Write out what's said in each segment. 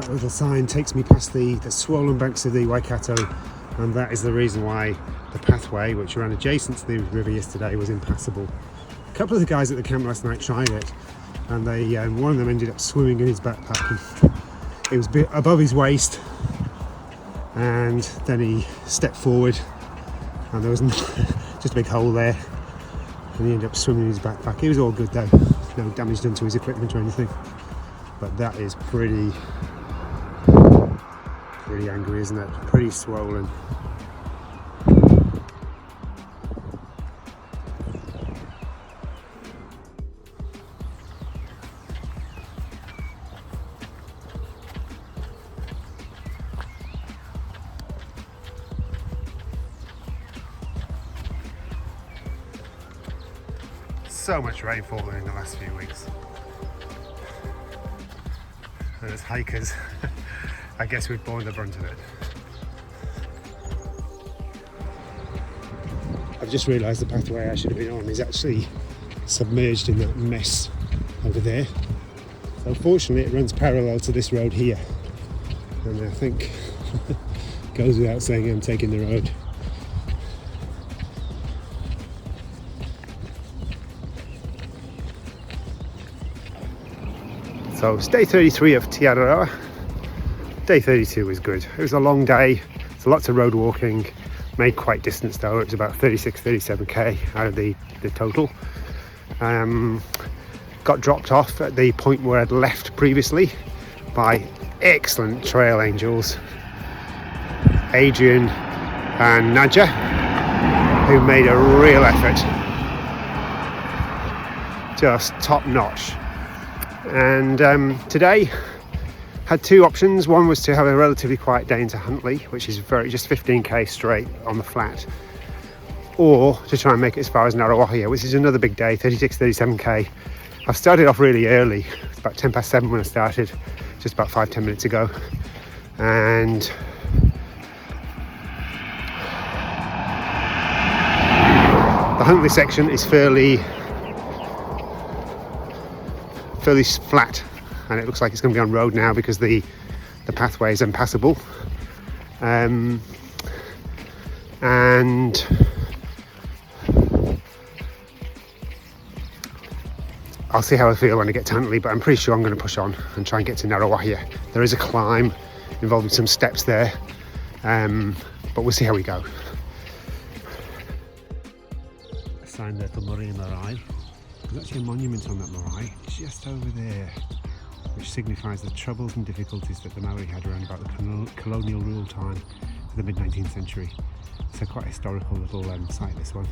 That little sign takes me past the swollen banks of the Waikato, and that is the reason why the pathway, which ran adjacent to the river yesterday, was impassable. A couple of the guys at the camp last night tried it, and they one of them ended up swimming in his backpack. It was a bit above his waist, and then he stepped forward and there was just a big hole there, and he ended up swimming in his backpack. It was all good though, no damage done to his equipment or anything, but that is pretty angry, isn't it? Pretty swollen. So much rainfall in the last few weeks. And as hikers, I guess we've borne the brunt of it. I've just realised the pathway I should have been on is actually submerged in that mess over there. So fortunately it runs parallel to this road here, and I think goes without saying I'm taking the road. So it's day 33 of Te Araroa. Day 32 was good. It was a long day, so lots of road walking, made quite distance though. It was about 37k out of the total. Got dropped off at the point where I'd left previously by excellent trail angels, Adrian and Nadja, who made a real effort. Just top notch. And today had two options. One was to have a relatively quiet day into Huntly, which is just 15k straight on the flat, or to try and make it as far as Ngāruawāhia, which is another big day, 37k. I've started off really early. It's about 7:10 when I started, just about 5-10 minutes ago, and the Huntly section is fairly flat, and it looks like it's going to be on road now because the pathway is impassable, and I'll see how I feel when I get to Huntly, but I'm pretty sure I'm going to push on and try and get to Ngāruawāhia. There is a climb involving some steps there, but we'll see how we go. A sign there for Murray Marae. There's actually a monument on that marae just over there, which signifies the troubles and difficulties that the Maori had around about the colonial rule time of the mid-19th century. So quite a historical little site, this one.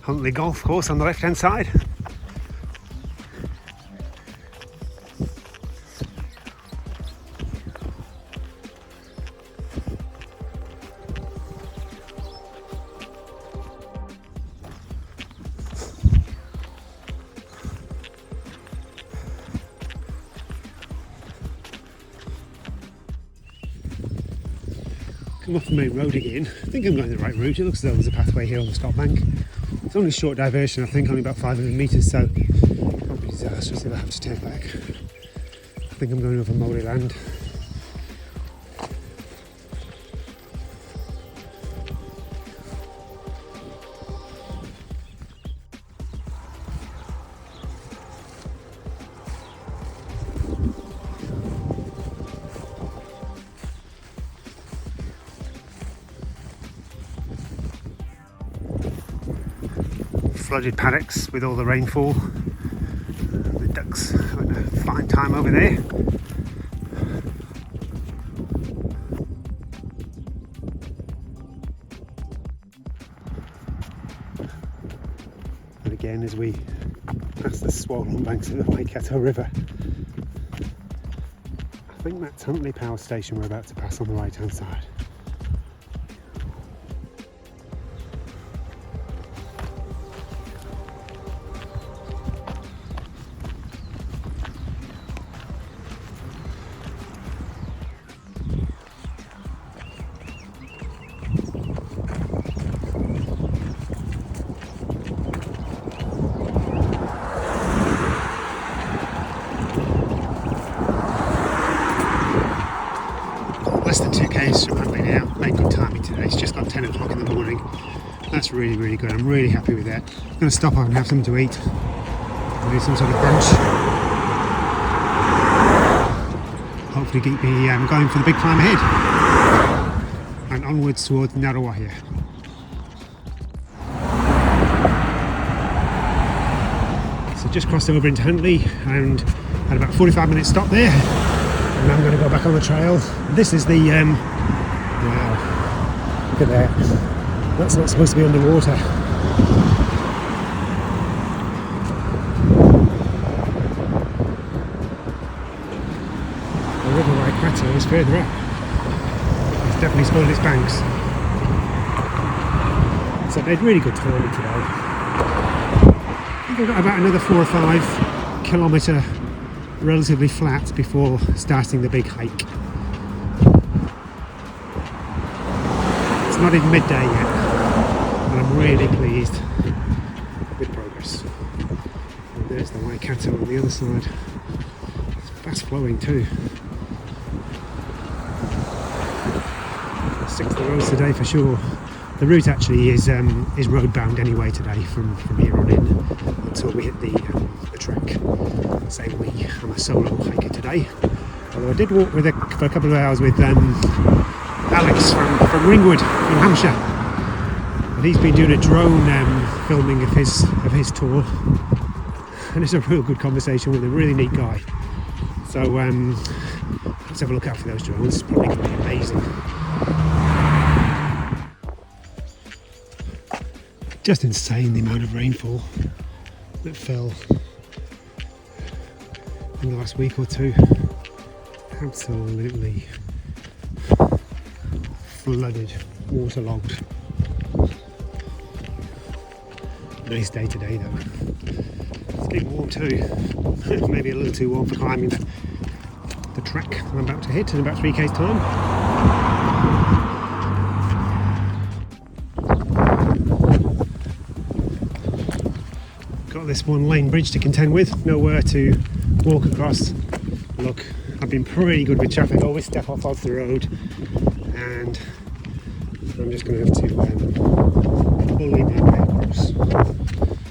Huntly Golf Course on the left-hand side. Come off the main road again. I think I'm going the right route. It looks as though there's a pathway here on the stop bank. It's only a short diversion, I think, only about 500 metres, so it won't be disastrous if I have to turn back. I think I'm going over Maori land. Flooded paddocks with all the rainfall. The ducks having a fine time over there. And again, as we pass the swollen banks of the Waikato River, I think that's Huntly Power Station we're about to pass on the right hand side. made it out. Made good timing today. It's just got 10 o'clock in the morning. That's really, really good. I'm really happy with that. I'm going to stop off and have something to eat. Do some sort of brunch. Hopefully keep me going for the big climb ahead. And onwards towards Ngāruawāhia. So just crossed over into Huntly and had about a 45-minute stop there. And I'm going to go back on the trail. This is the, wow, look at that. That's not supposed to be underwater. The River Waikato is further up. It's definitely spoiled its banks. So they had really good timing today. I think I've got about another 4 or 5 kilometre relatively flat before starting the big hike. It's not even midday yet, and I'm really pleased with progress. And there's the Waikato on the other side. It's fast flowing too. 6 of the roads today for sure. The route actually is road bound anyway today from here on in until we hit the track. Same week, I'm a solo hiker today. Although I did walk for a couple of hours with Alex from Ringwood in Hampshire, and he's been doing a drone filming of his tour, and it's a real good conversation with a really neat guy. So let's have a look out for those drones. It's probably going to be amazing. Just insane the amount of rainfall that fell in the last week or two. Absolutely flooded, waterlogged. Nice day today though. It's getting warm too. Maybe a little too warm for climbing the track I'm about to hit in about 3k's time. Got this 1-lane bridge to contend with, nowhere to walk across. Look, I've been pretty good with traffic, always step off the road, and I'm just going to have to bully my way across.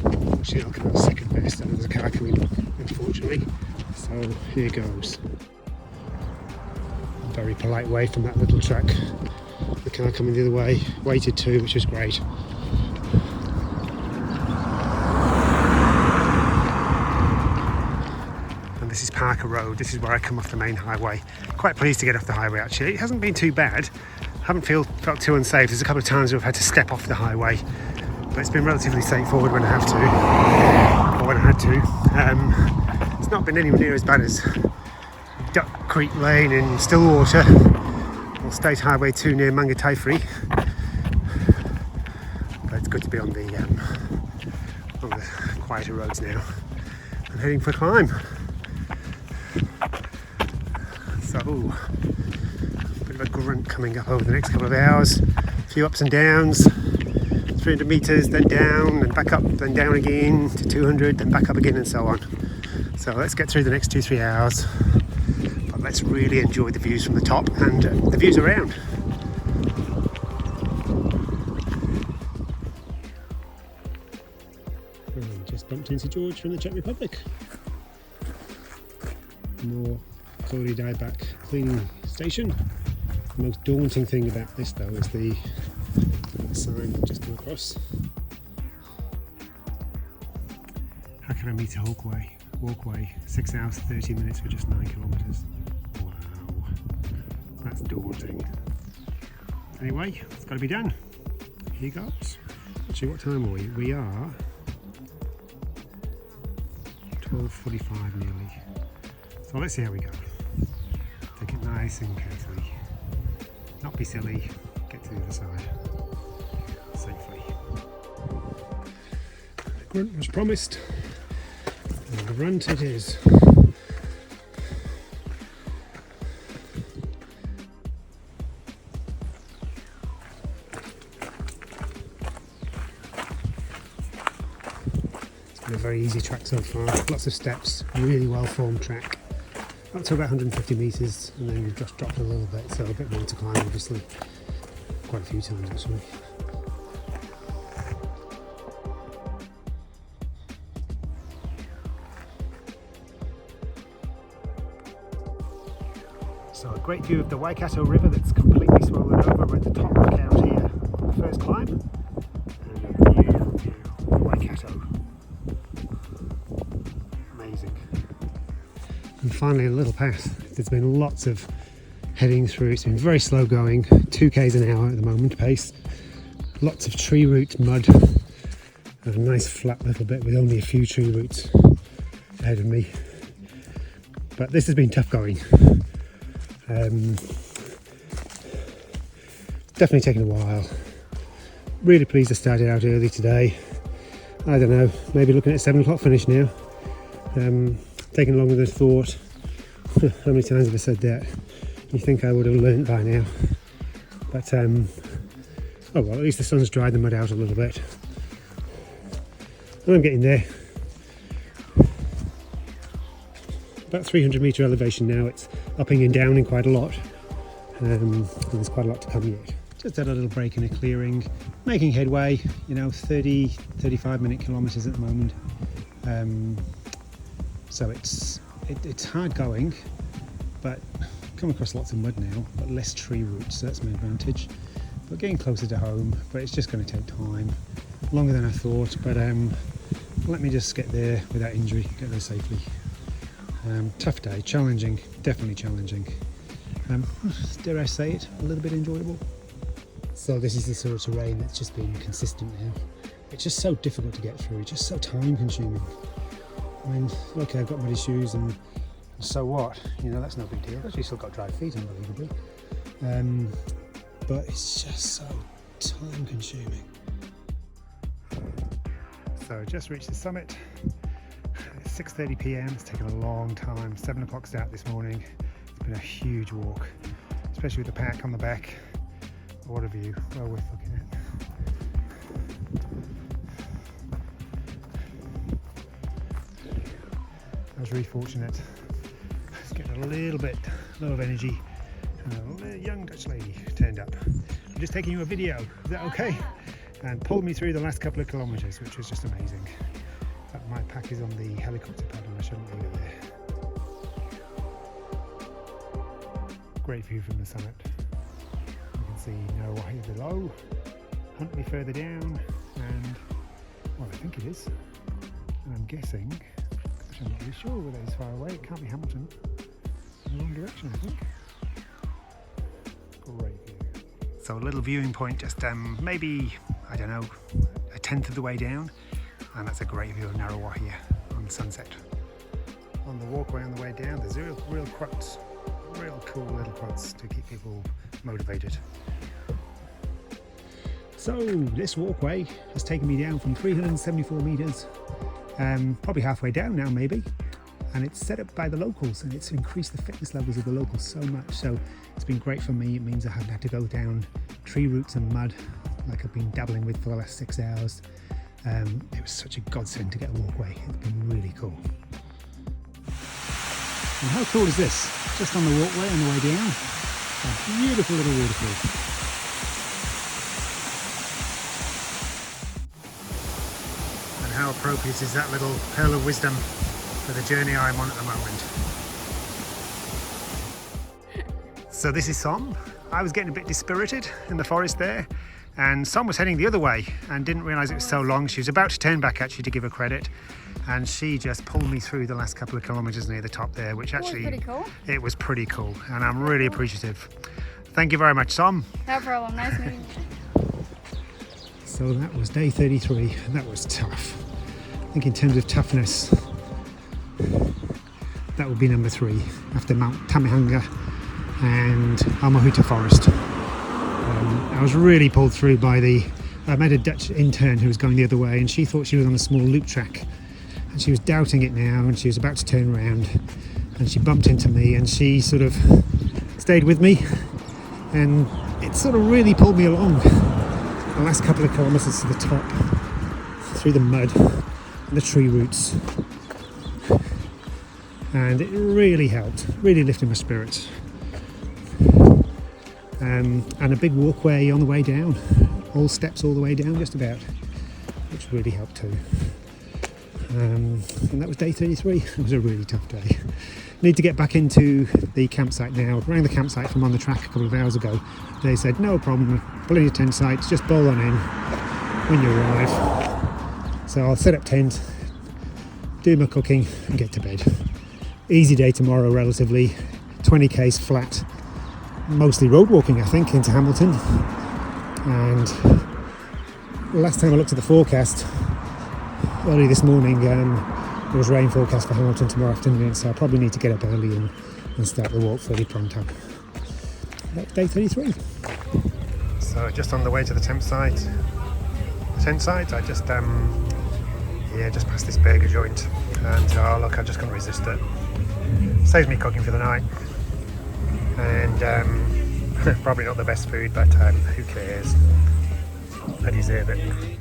Unfortunately, I'll come out second best, and there's a car coming up, unfortunately, so here goes. Very polite way from that little track. The car coming the other way, waited too, which was great. This is Parker Road. This is where I come off the main highway. Quite pleased to get off the highway actually. It hasn't been too bad. Haven't felt too unsafe. There's a couple of times where I've had to step off the highway, but it's been relatively straightforward when I have to, or when I had to. It's not been anywhere near as bad as Duck Creek Lane in Stillwater or State Highway 2 near Mangataifri. But it's good to be on the quieter roads now. I'm heading for a climb. So, a bit of a grunt coming up over the next couple of hours. A few ups and downs, 300 metres, then down, and back up, then down again to 200, then back up again, and so on. So let's get through the next 2-3 hours, but let's really enjoy the views from the top and the views around. And just bumped into George from the Czech Republic. More Cody dieback cleaning station. The most daunting thing about this though is the sign just come across. How can I meet a walkway 6 hours 30 minutes for just 9 kilometres? Wow, that's daunting. Anyway, it's got to be done. Here goes. Actually, what time are we? We are 12:45 nearly. So let's see how we go. Take it nice and carefully. Not be silly. Get to the other side safely. The grunt was promised, and the grunt it is. It's been a very easy track so far. Lots of steps, really well formed track. Up to about 150 metres, and then we've just dropped a little bit, so a bit more to climb obviously. quite a few times actually. So a great view of the Waikato River that's completely swollen over. We're at the top lookout here on the first climb, and a beautiful view of Waikato. Amazing. And finally a little path. There's been lots of heading through. It's been very slow going, 2 k's an hour at the moment pace. Lots of tree roots, mud, and a nice flat little bit with only a few tree roots ahead of me. But this has been tough going. Definitely taken a while. Really pleased I started out early today. I don't know, maybe looking at a 7 o'clock finish now. Taking longer than I thought. How many times have I said that? You think I would have learnt by now. But oh well, at least the sun's dried the mud out a little bit. And I'm getting there. About 300 metre elevation now. It's upping and downing quite a lot, and there's quite a lot to come yet. Just had a little break in a clearing, making headway, you know, 35 minute kilometres at the moment. So it's hard going, but come across lots of mud now, but less tree roots, so that's my advantage. But getting closer to home, but it's just going to take time, longer than I thought, but let me just get there without injury, get there safely. Tough day, challenging, definitely challenging. Dare I say it, a little bit enjoyable. So this is the sort of terrain that's just been consistent now. It's just so difficult to get through, it's just so time consuming. I mean, okay, I've got muddy shoes and so what, you know, that's no big deal. Actually still got dry feet, unbelievably. But it's just so time consuming. So just reached the summit. It's 6:30 p.m, it's taken a long time. 7 o'clock start this morning. It's been a huge walk, especially with the pack on the back. What a view, well worth looking at. I was really fortunate. I was getting a little bit low of energy, and a young Dutch lady turned up. I'm just taking you a video, is that okay? And pulled me through the last couple of kilometres, which was just amazing. My pack is on the helicopter pad and I shouldn't leave it there. Great view from the summit. You can see Ngāruawāhia below, Huntly further down, and well, I think it is. And I'm guessing, gosh, I'm not really sure whether it's far away. It can't be Hamilton. In the wrong direction, I think. Great view. So a little viewing point, just maybe, I don't know, a tenth of the way down. And that's a great view of Ngāruawāhia on sunset. On the walkway on the way down, there's real quotes, real cool little quotes to keep people motivated. So this walkway has taken me down from 374 metres, probably halfway down now maybe, and it's set up by the locals, and it's increased the fitness levels of the locals so much, so it's been great for me. It means I haven't had to go down tree roots and mud like I've been dabbling with for the last 6 hours. It was such a godsend to get a walkway. It's been really cool. And how cool is this? Just on the walkway on the way down, a beautiful little waterfall. And how appropriate is that little pearl of wisdom for the journey I'm on at the moment. So this is Som. I was getting a bit dispirited in the forest there, and Som was heading the other way and didn't realise it was so long. She was about to turn back actually, to give her credit, and she just pulled me through the last couple of kilometres near the top there, which actually it was pretty cool, and I'm really appreciative. Thank you very much, Som. No problem, nice meeting you. So that was day 33, and that was tough. I think in terms of toughness, that would be number 3 after Mount Tamihanga and Almahuta Forest. I was really pulled through by I met a Dutch intern who was going the other way, and she thought she was on a small loop track, and she was doubting it now, and she was about to turn around, and she bumped into me, and she sort of stayed with me, and it sort of really pulled me along the last couple of kilometres to the top, through the mud and the tree roots, and it really helped, really lifted my spirits. and a big walkway on the way down, all steps all the way down just about, which really helped too. And that was day 33. It was a really tough day. Need to get back into the campsite now. Rang the campsite from on the track a couple of hours ago. They said no problem, plenty of tent sites, just bowl on in when you arrive. So I'll set up tent, do my cooking and get to bed. Easy day tomorrow, relatively 20k's flat, mostly road walking I think into Hamilton. And last time I looked at the forecast early this morning, there was rain forecast for Hamilton tomorrow afternoon, so I probably need to get up early and start the walk fairly pronto. That's day 33. So just on the way to the tent site, I just just passed this burger joint, and oh look, I just couldn't resist it. Saves me cooking for the night, and probably not the best food, but who cares? I deserve it.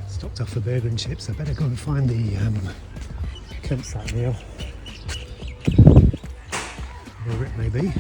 Stopped off for burger and chips. I better go and find the campsite meal, wherever it may be.